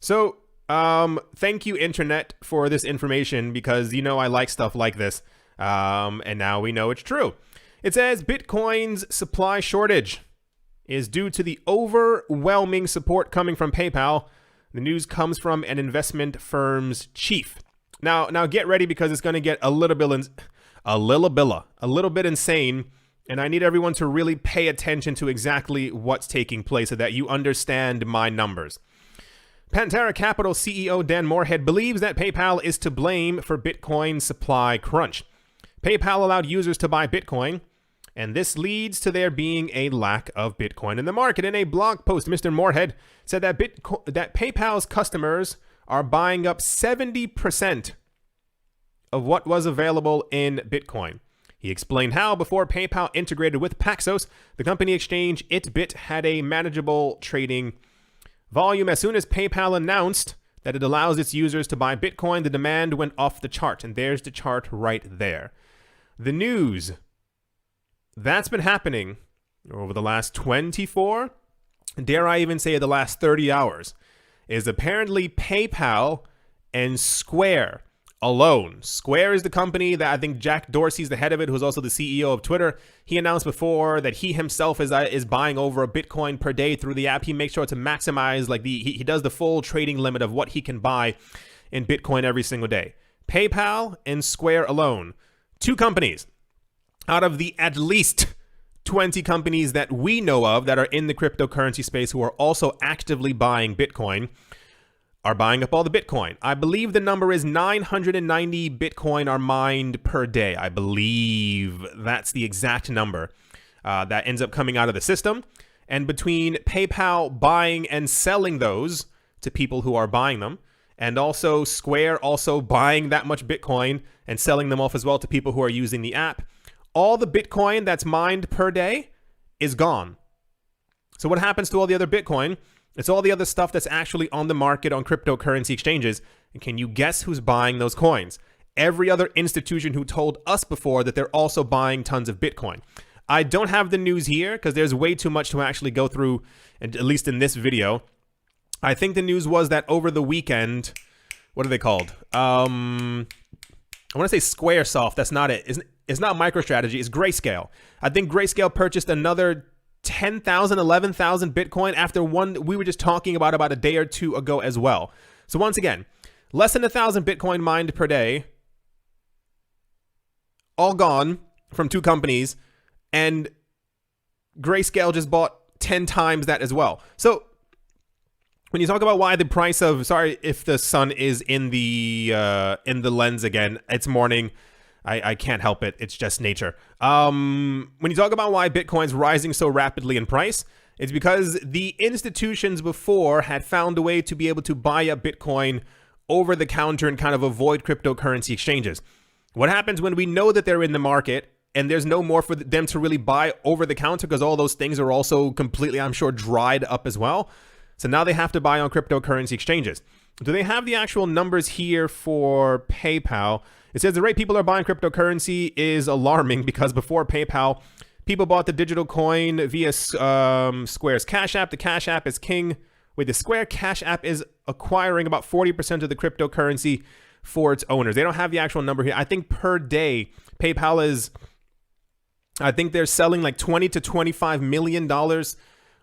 So, thank you, Internet, for this information because you know I like stuff like this. And now we know it's true. It says Bitcoin's supply shortage is due to the overwhelming support coming from PayPal. The news comes from an investment firm's chief. Now get ready because it's going to get a little bit insane. And I need everyone to really pay attention to exactly what's taking place so that you understand my numbers. Pantera Capital CEO Dan Morehead believes that PayPal is to blame for Bitcoin supply crunch. PayPal allowed users to buy Bitcoin, and this leads to there being a lack of Bitcoin in the market. In a blog post, Mr. Morehead said that that PayPal's customers are buying up 70% of what was available in Bitcoin. He explained how, before PayPal integrated with Paxos, the company exchange itBit had a manageable trading volume. As soon as PayPal announced that it allows its users to buy Bitcoin, the demand went off the chart. And there's the chart right there. The news that's been happening over the last 24, dare I even say the last 30 hours, is apparently PayPal and Square alone. Square is the company that I think Jack Dorsey's the head of it, who's also the CEO of Twitter. He announced before that he himself is buying over a Bitcoin per day through the app. He makes sure to maximize, like he does the full trading limit of what he can buy in Bitcoin every single day. PayPal and Square alone, two companies out of the at least 20 companies that we know of that are in the cryptocurrency space who are also actively buying Bitcoin, are buying up all the Bitcoin. I believe the number is 990 Bitcoin are mined per day. I believe that's the exact number that ends up coming out of the system. And between PayPal buying and selling those to people who are buying them, and also Square also buying that much Bitcoin and selling them off as well to people who are using the app, all the Bitcoin that's mined per day is gone. So what happens to all the other Bitcoin? It's all the other stuff that's actually on the market on cryptocurrency exchanges. And can you guess who's buying those coins? Every other institution who told us before that they're also buying tons of Bitcoin. I don't have the news here because there's way too much to actually go through, at least in this video. I think the news was that over the weekend, what are they called? I want to say Squaresoft. That's not it. It's not MicroStrategy. It's Grayscale. I think Grayscale purchased another 10,000, 11,000 Bitcoin after one we were just talking about a day or two ago as well. So once again, less than 1,000 Bitcoin mined per day, all gone from two companies, and Grayscale just bought 10 times that as well. So when you talk about why the price of, sorry if the sun is in the lens again, it's morning. I can't help it. It's just nature. When you talk about why Bitcoin's rising so rapidly in price, it's because the institutions before had found a way to be able to buy up Bitcoin over the counter and kind of avoid cryptocurrency exchanges. What happens when we know that they're in the market and there's no more for them to really buy over the counter because all those things are also completely, I'm sure, dried up as well. So now they have to buy on cryptocurrency exchanges. Do they have the actual numbers here for PayPal? It says the rate people are buying cryptocurrency is alarming because before PayPal, people bought the digital coin via Square's Cash App. The Cash App is king. Wait, the Square Cash App is acquiring about 40% of the cryptocurrency for its owners. They don't have the actual number here. I think per day, PayPal is, I think they're selling like $20 to $25 million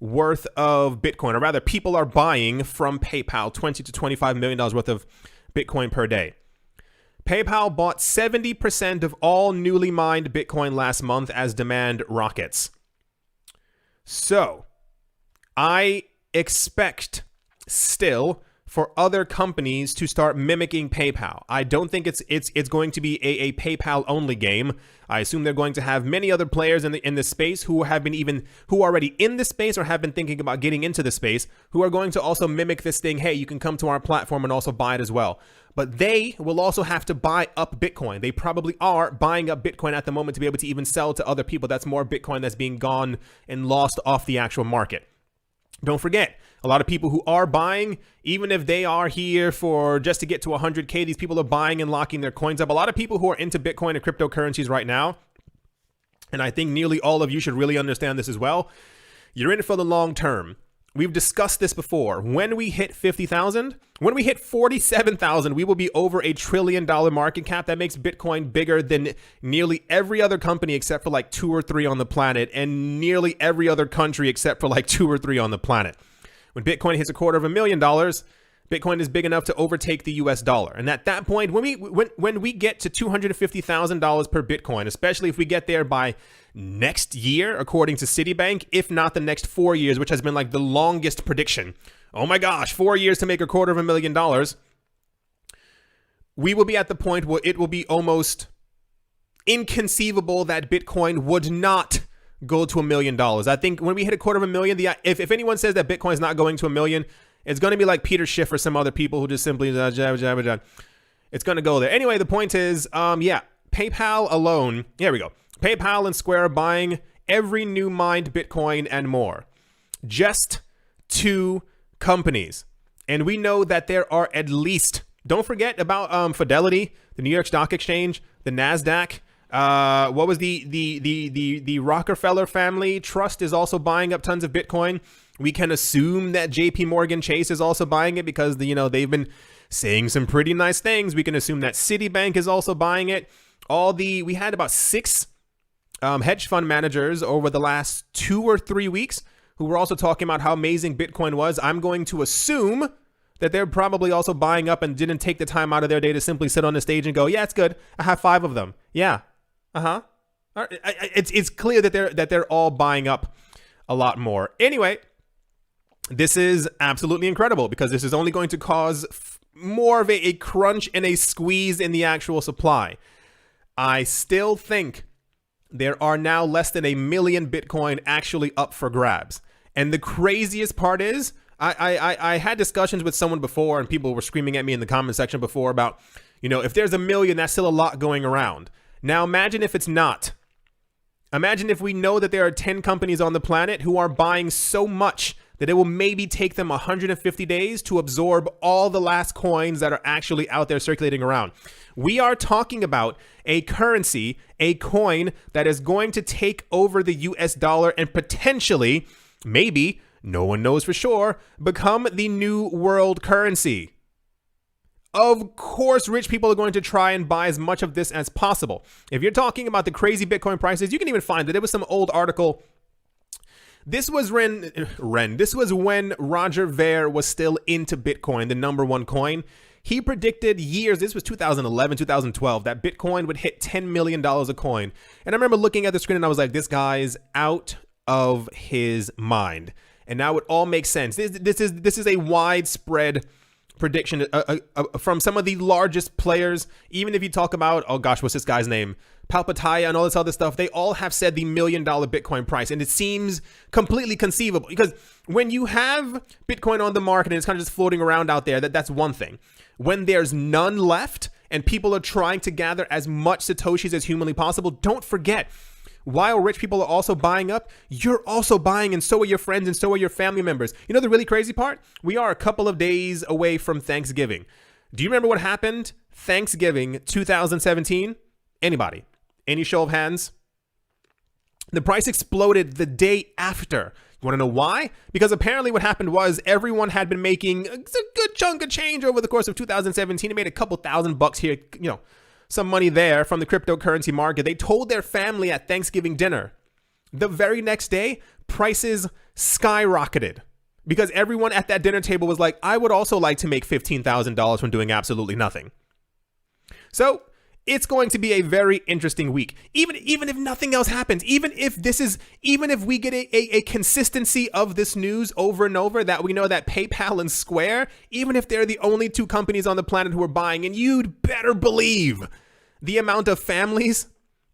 worth of Bitcoin, or rather people are buying from PayPal $20 to $25 million worth of Bitcoin per day. PayPal bought 70% of all newly mined Bitcoin last month as demand rockets. So I expect still for other companies to start mimicking PayPal. I don't think it's going to be a PayPal only game. I assume they're going to have many other players in the space who are already in the space or have been thinking about getting into the space, who are going to also mimic this thing. Hey, you can come to our platform and also buy it as well. But they will also have to buy up Bitcoin. They probably are buying up Bitcoin at the moment to be able to even sell to other people. That's more Bitcoin that's being gone and lost off the actual market. Don't forget, a lot of people who are buying, even if they are here for just to get to 100K, these people are buying and locking their coins up. A lot of people who are into Bitcoin and cryptocurrencies right now, and I think nearly all of you should really understand this as well, you're in it for the long term. we've discussed this before. When we hit 50,000, when we hit 47,000, we will be over $1 trillion market cap. That makes Bitcoin bigger than nearly every other company except for like 2 or 3 on the planet, and nearly every other country except for like 2 or 3 on the planet. When Bitcoin hits $250,000, Bitcoin is big enough to overtake the US dollar. And at that point, when we get to $250,000 per Bitcoin, especially if we get there by next year, according to Citibank, if not the next 4 years, which has been like the longest prediction. Oh my gosh, 4 years to make $250,000. We will be at the point where it will be almost inconceivable that Bitcoin would not go to $1 million. I think when we hit $250,000, if anyone says that Bitcoin is not going to $1 million, it's going to be like Peter Schiff or some other people who just simply it's going to go there. Anyway, the point is, PayPal alone. Here we go. PayPal and Square are buying every new mined Bitcoin and more. Just 2 companies. And we know that there are at least, don't forget about Fidelity, the New York Stock Exchange, the NASDAQ. What was the Rockefeller family trust is also buying up tons of Bitcoin. We can assume that JP Morgan Chase is also buying it because they've been saying some pretty nice things. We can assume that Citibank is also buying it. We had about 6 hedge fund managers over the last 2 or 3 weeks who were also talking about how amazing Bitcoin was. I'm going to assume that they're probably also buying up and didn't take the time out of their day to simply sit on the stage and go, yeah, it's good. I have 5 of them. Yeah. It's clear that they're all buying up a lot more. Anyway, this is absolutely incredible because this is only going to cause more of a crunch and a squeeze in the actual supply. I still think there are now less than 1 million Bitcoin actually up for grabs. And the craziest part is, I had discussions with someone before and people were screaming at me in the comment section before about, if there's 1 million, that's still a lot going around. Now imagine if it's not. Imagine if we know that there are 10 companies on the planet who are buying so much that it will maybe take them 150 days to absorb all the last coins that are actually out there circulating around. We are talking about a currency, a coin that is going to take over the US dollar and potentially, maybe, no one knows for sure, become the new world currency. Of course, rich people are going to try and buy as much of this as possible. If you're talking about the crazy Bitcoin prices, you can even find that there was some old article. This was This was when Roger Ver was still into Bitcoin, the number one coin. He predicted years, this was 2011, 2012, that Bitcoin would hit $10 million a coin. And I remember looking at the screen and I was like, this guy's out of his mind. And now it all makes sense. This is a widespread prediction from some of the largest players. Even if you talk about, oh gosh, what's this guy's name? Palpataya and all this other stuff, they all have said the $1 million Bitcoin price. And it seems completely conceivable because when you have Bitcoin on the market and it's kind of just floating around out there, that's one thing. When there's none left and people are trying to gather as much Satoshis as humanly possible, don't forget, while rich people are also buying up, you're also buying, and so are your friends and so are your family members. You know the really crazy part? We are a couple of days away from Thanksgiving. Do you remember what happened Thanksgiving 2017? Anybody? Any show of hands? The price exploded the day after. You want to know why? Because apparently what happened was everyone had been making a good chunk of change over the course of 2017. It made a couple $1,000 here, some money there from the cryptocurrency market. They told their family at Thanksgiving dinner. The very next day, prices skyrocketed because everyone at that dinner table was like, I would also like to make $15,000 from doing absolutely nothing. So it's going to be a very interesting week. Even if nothing else happens, even if we get a consistency of this news over and over, that we know that PayPal and Square, even if they're the only 2 companies on the planet who are buying, and you'd better believe the amount of families,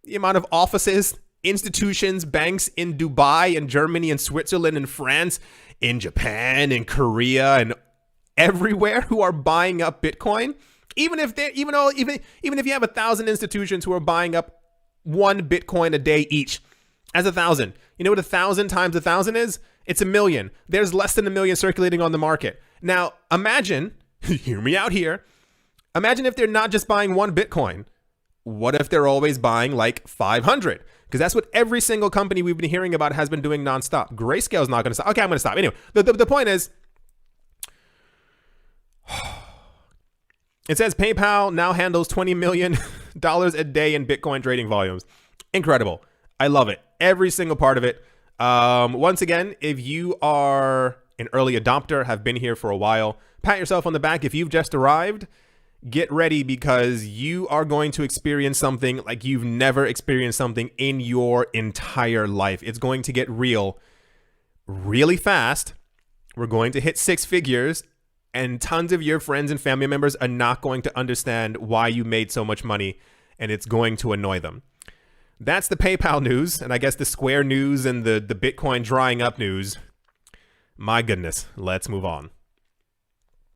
the amount of offices, institutions, banks in Dubai and Germany and Switzerland and France, in Japan and Korea and everywhere who are buying up Bitcoin. Even if you have 1,000 institutions who are buying up 1 Bitcoin a day each, as 1,000, you know what 1,000 times 1,000 is? It's 1 million. There's less than 1 million circulating on the market. Now, imagine, hear me out here. Imagine if they're not just buying 1 Bitcoin. What if they're always buying like 500? Because that's what every single company we've been hearing about has been doing nonstop. Grayscale's not going to stop. Okay, I'm going to stop. Anyway, the point is, it says PayPal now handles $20 million a day in Bitcoin trading volumes. Incredible. I love it. Every single part of it. Once again, if you are an early adopter, have been here for a while, pat yourself on the back. If you've just arrived, get ready, because you are going to experience something like you've never experienced something in your entire life. It's going to get real really fast. We're going to hit 6 figures, and tons of your friends and family members are not going to understand why you made so much money, and it's going to annoy them. That's the PayPal news, and I guess the Square news and the Bitcoin drying up news. My goodness, let's move on.